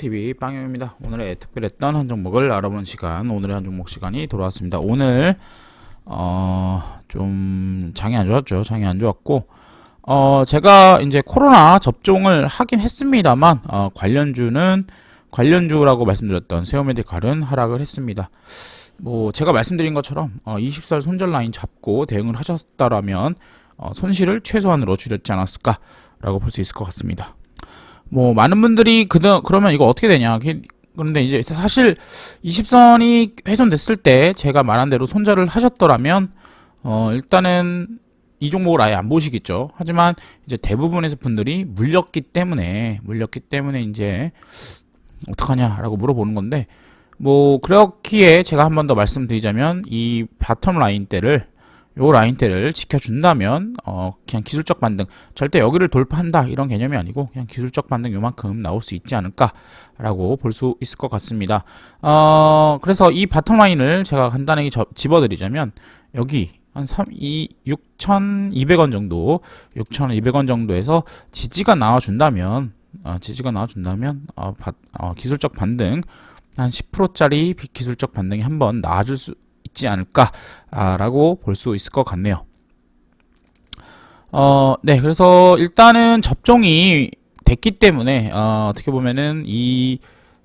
빵TV 빵영입니다. 오늘의 특별했던 한 종목을 알아보는 시간, 오늘의 한 종목 시간이 돌아왔습니다. 오늘 좀 장이 안 좋았죠. 장이 안 좋았고 제가 이제 코로나 접종을 하긴 했습니다만 관련주라고 말씀드렸던 세오메디칼은 하락을 했습니다. 뭐 제가 말씀드린 것처럼 20살 손절 라인 잡고 대응을 하셨다라면 손실을 최소한으로 줄였지 않았을까라고 볼 수 있을 것 같습니다. 뭐 많은 분들이 그러면 이거 어떻게 되냐. 그런데 이제 사실 20선이 훼손됐을 때 제가 말한 대로 손절을 하셨더라면 일단은 이 종목을 아예 안 보시겠죠. 하지만 이제 대부분의 분들이 물렸기 때문에 이제 어떡하냐라고 물어보는 건데, 뭐 그렇기에 제가 한 번 더 말씀드리자면 이 바텀 라인대를 요 라인대를 지켜준다면 그냥 기술적 반등, 절대 여기를 돌파한다 이런 개념이 아니고 그냥 기술적 반등 요만큼 나올 수 있지 않을까라고 볼 수 있을 것 같습니다. 그래서 이 바텀 라인을 제가 간단하게 집어드리자면 여기 한 6,200원 정도, 6,200원 정도에서 지지가 나와준다면 기술적 반등 한 10%짜리 기술적 반등이 한번 나와줄 수 있지 않을까라고 볼 수 있을 것 같네요. 네, 그래서 일단은 접종이 됐기 때문에 어떻게 보면은 이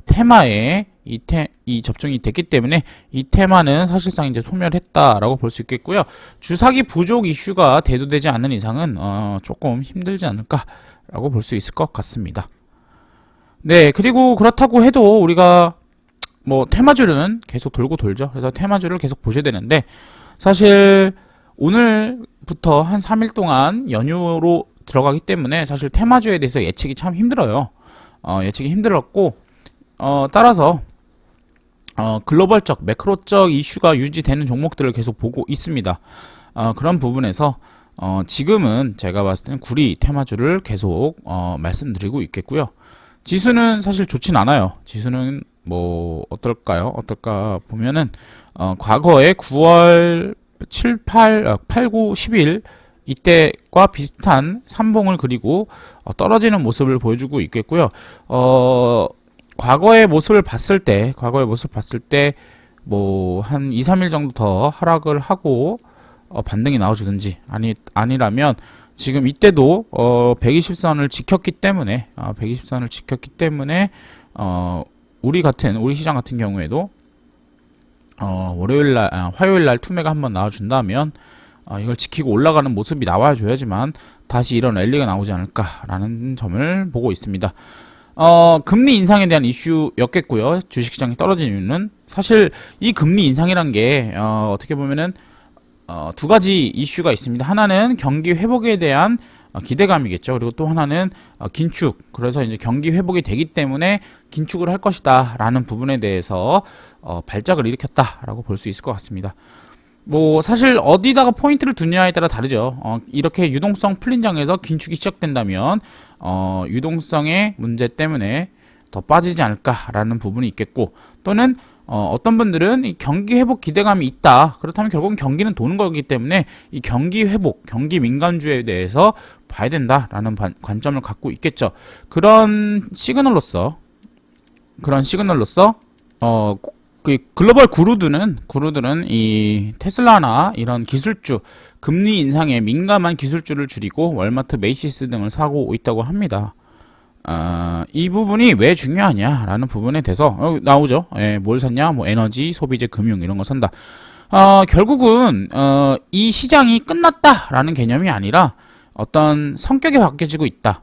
테마에 이 접종이 됐기 때문에 이 테마는 사실상 이제 소멸했다라고 볼 수 있겠고요. 주사기 부족 이슈가 대두되지 않는 이상은 조금 힘들지 않을까라고 볼 수 있을 것 같습니다. 네, 그리고 그렇다고 해도 우리가 뭐 테마주는 계속 돌고 돌죠. 그래서 테마주를 계속 보셔야 되는데, 사실 오늘부터 한 3일 동안 연휴로 들어가기 때문에 사실 테마주에 대해서 예측이 참 힘들어요. 예측이 힘들었고, 따라서 글로벌적 매크로적 이슈가 유지되는 종목들을 계속 보고 있습니다. 그런 부분에서 지금은 제가 봤을 때는 구리 테마주를 계속 말씀드리고 있겠고요. 지수는 사실 좋진 않아요. 지수는 뭐 어떨까 보면은 과거에 9월 7, 8, 9, 10일 이때과 비슷한 삼봉을 그리고 떨어지는 모습을 보여주고 있겠고요. 과거의 모습을 봤을 때 뭐 한 2, 3일 정도 더 하락을 하고 반등이 나와주든지 아니라면 지금 이때도 120선을 지켰기 때문에 우리 시장 같은 경우에도 화요일날 투매가 한번 나와준다면 이걸 지키고 올라가는 모습이 나와줘야지만 다시 이런 랠리가 나오지 않을까라는 점을 보고 있습니다. 금리 인상에 대한 이슈였겠고요. 주식시장이 떨어진 이유는 사실 이 금리 인상이란 게 어떻게 보면은 두 가지 이슈가 있습니다. 하나는 경기 회복에 대한 기대감이겠죠. 그리고 또 하나는 긴축. 그래서 이제 경기 회복이 되기 때문에 긴축을 할 것이다 라는 부분에 대해서 발작을 일으켰다라고 볼 수 있을 것 같습니다. 뭐 사실 어디다가 포인트를 두냐에 따라 다르죠. 이렇게 유동성 풀린 장에서 긴축이 시작된다면 유동성의 문제 때문에 더 빠지지 않을까라는 부분이 있겠고, 또는 어떤 분들은 이 경기 회복 기대감이 있다. 그렇다면 결국은 경기는 도는 거기 때문에 이 경기 회복, 경기 민감주에 대해서 봐야 된다라는 관점을 갖고 있겠죠. 그런 시그널로서 그 글로벌 구루들은 이 테슬라나 이런 기술주, 금리 인상에 민감한 기술주를 줄이고 월마트, 메이시스 등을 사고 있다고 합니다. 이 부분이 왜 중요하냐라는 부분에 대해서 나오죠. 뭘 샀냐? 뭐 에너지, 소비재, 금융 이런 거 산다. 결국은 이 시장이 끝났다라는 개념이 아니라 어떤 성격이 바뀌어지고 있다.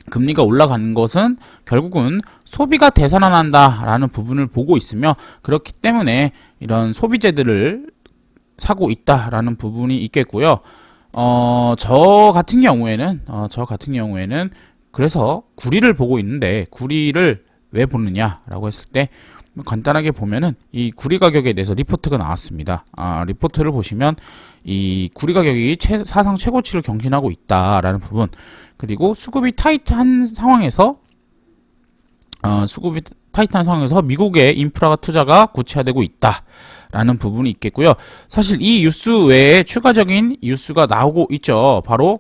금리가 올라가는 것은 결국은 소비가 되살아난다라는 부분을 보고 있으며, 그렇기 때문에 이런 소비재들을 사고 있다라는 부분이 있겠고요. 저 같은 경우에는 그래서 구리를 보고 있는데, 구리를 왜 보느냐라고 했을 때 간단하게 보면은 이 구리 가격에 대해서 리포트가 나왔습니다. 리포트를 보시면 이 구리 가격이 사상 최고치를 경신하고 있다라는 부분, 그리고 수급이 타이트한 상황에서 미국의 인프라가 투자가 구체화되고 있다라는 부분이 있겠고요. 사실 이 뉴스 외에 추가적인 뉴스가 나오고 있죠. 바로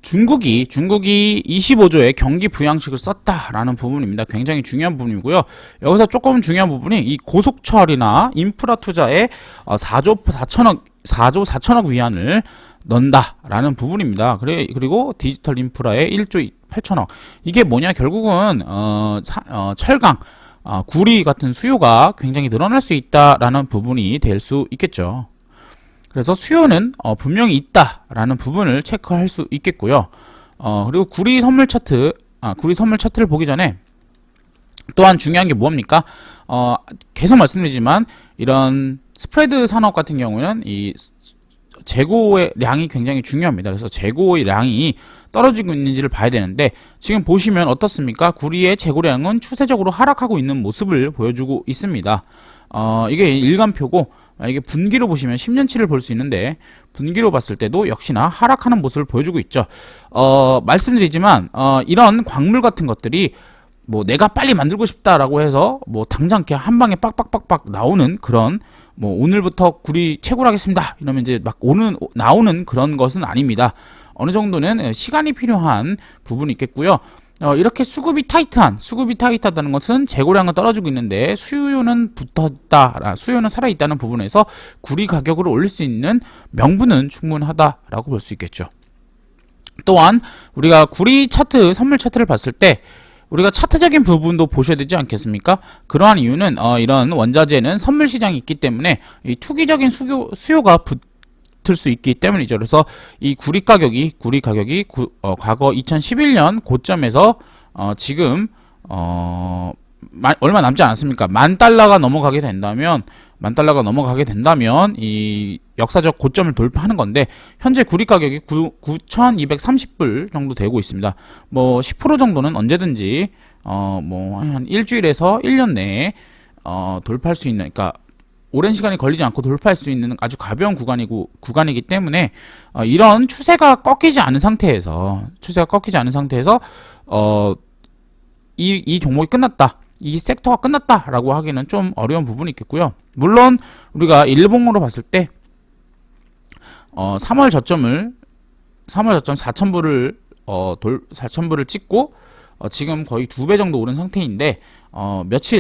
중국이 25조의 경기 부양책을 썼다라는 부분입니다. 굉장히 중요한 부분이고요. 여기서 조금 중요한 부분이 이 고속철이나 인프라 투자에 4조 4천억 위안을 넣는다라는 부분입니다. 그리고 디지털 인프라에 1조 8천억. 이게 뭐냐? 결국은 철강, 구리 같은 수요가 굉장히 늘어날 수 있다라는 부분이 될 수 있겠죠. 그래서 수요는 분명히 있다라는 부분을 체크할 수 있겠고요. 그리고 구리 선물 차트를 보기 전에 또한 중요한 게 뭡니까? 계속 말씀드리지만 이런 스프레드 산업 같은 경우에는 이 재고의 량이 굉장히 중요합니다. 그래서 재고의 량이 떨어지고 있는지를 봐야 되는데 지금 보시면 어떻습니까? 구리의 재고량은 추세적으로 하락하고 있는 모습을 보여주고 있습니다. 이게 일간표고 이게 분기로 보시면 10년치를 볼 수 있는데 분기로 봤을 때도 역시나 하락하는 모습을 보여주고 있죠. 말씀드리지만 이런 광물 같은 것들이 뭐 내가 빨리 만들고 싶다라고 해서 뭐 당장 이렇게 한 방에 빡빡빡빡 나오는 그런 뭐 오늘부터 구리 채굴 하겠습니다 이러면 이제 막 나오는 그런 것은 아닙니다. 어느 정도는 시간이 필요한 부분이 있겠고요. 이렇게 수급이 타이트하다는 것은 재고량은 떨어지고 있는데 수요는 수요는 살아있다는 부분에서 구리 가격을 올릴 수 있는 명분은 충분하다라고 볼 수 있겠죠. 또한 우리가 구리 차트, 선물 차트를 봤을 때 우리가 차트적인 부분도 보셔야 되지 않겠습니까? 그러한 이유는 이런 원자재는 선물 시장이 있기 때문에 이 투기적인 수요가 붙을 수 있기 때문이죠. 그래서 이 구리 가격이 과거 2011년 고점에서 지금 얼마 남지 않았습니까? $10,000가 넘어가게 된다면 이 역사적 고점을 돌파하는 건데 현재 구리 가격이 9,230불 정도 되고 있습니다. 뭐 10% 정도는 언제든지 뭐 한 일주일에서 1년 내에 돌파할 수 있는, 그러니까 오랜 시간이 걸리지 않고 돌파할 수 있는 아주 가벼운 구간이기 때문에 이런 추세가 꺾이지 않은 상태에서 이 종목이 끝났다, 이 섹터가 끝났다라고 하기는 좀 어려운 부분이 있겠고요. 물론 우리가 일봉으로 봤을 때 3월 저점 4,000불을 4,000불을 찍고 지금 거의 2배 정도 오른 상태인데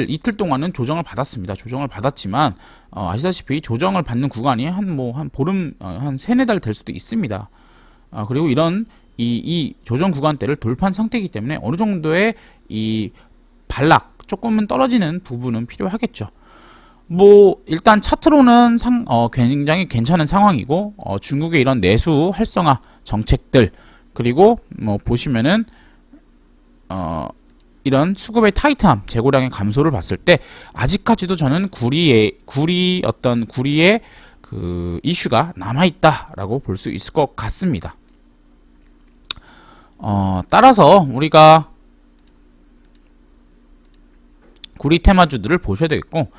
이틀 동안은 조정을 받았지만 아시다시피 조정을 받는 구간이 한 보름, 한 3-4달 될 수도 있습니다. 그리고 이런 이 조정 구간대를 돌파한 상태이기 때문에 어느 정도의 이 반락, 조금은 떨어지는 부분은 필요하겠죠. 뭐 일단 차트로는 굉장히 괜찮은 상황이고 중국의 이런 내수 활성화 정책들, 그리고 뭐 보시면은 이런 수급의 타이트함, 재고량의 감소를 봤을 때 아직까지도 저는 구리의 그 이슈가 남아있다라고 볼 수 있을 것 같습니다. 따라서 우리가 구리 테마주들을 보셔야 되겠고,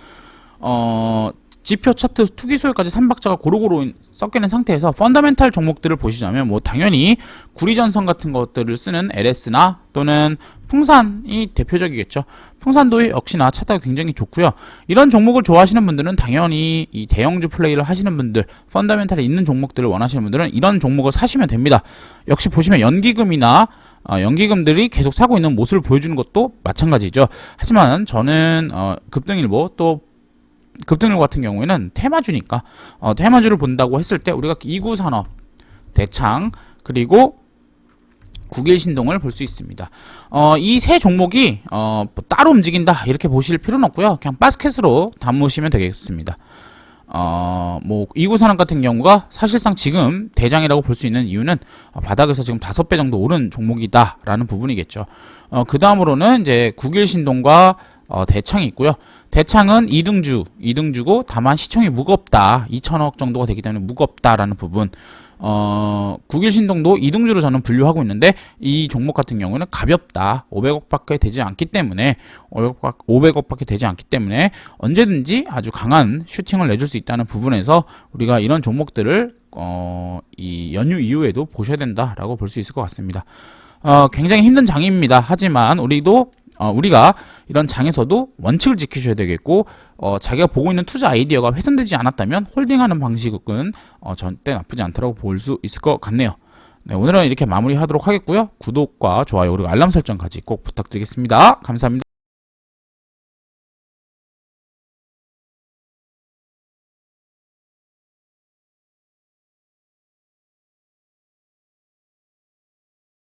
지표 차트 투기 소요까지 3박자가 고루고루 섞이는 상태에서 펀더멘탈 종목들을 보시자면 뭐 당연히 구리전선 같은 것들을 쓰는 LS나 또는 풍산이 대표적이겠죠. 풍산도 역시나 차트가 굉장히 좋고요. 이런 종목을 좋아하시는 분들은 당연히 이 대형주 플레이를 하시는 분들, 펀더멘탈에 있는 종목들을 원하시는 분들은 이런 종목을 사시면 됩니다. 역시 보시면 연기금들이 계속 사고 있는 모습을 보여주는 것도 마찬가지죠. 하지만 저는 급등일보 같은 경우에는 테마주니까 테마주를 본다고 했을 때 우리가 이구산업, 대창, 그리고 국일신동을 볼 수 있습니다. 이 세 종목이 따로 움직인다 이렇게 보실 필요는 없고요. 그냥 바스켓으로 담으시면 되겠습니다. 뭐 이구산업 같은 경우가 사실상 지금 대장이라고 볼 수 있는 이유는 바닥에서 지금 5배 정도 오른 종목이다라는 부분이겠죠. 그 다음으로는 이제 국일신동과 대창이 있고요. 대창은 2등주고 다만 시총이 무겁다, 2천억 정도가 되기 때문에 무겁다라는 부분. 국일신동도 2등주로 저는 분류하고 있는데 이 종목 같은 경우는 가볍다, 500억밖에 되지 않기 때문에 언제든지 아주 강한 슈팅을 내줄 수 있다는 부분에서 우리가 이런 종목들을 이 연휴 이후에도 보셔야 된다라고 볼 수 있을 것 같습니다. 굉장히 힘든 장입니다. 하지만 우리가 이런 장에서도 원칙을 지키셔야 되겠고, 자기가 보고 있는 투자 아이디어가 훼손되지 않았다면 홀딩하는 방식은 절대 나쁘지 않다고 볼 수 있을 것 같네요. 네, 오늘은 이렇게 마무리하도록 하겠고요. 구독과 좋아요 그리고 알람 설정까지 꼭 부탁드리겠습니다. 감사합니다.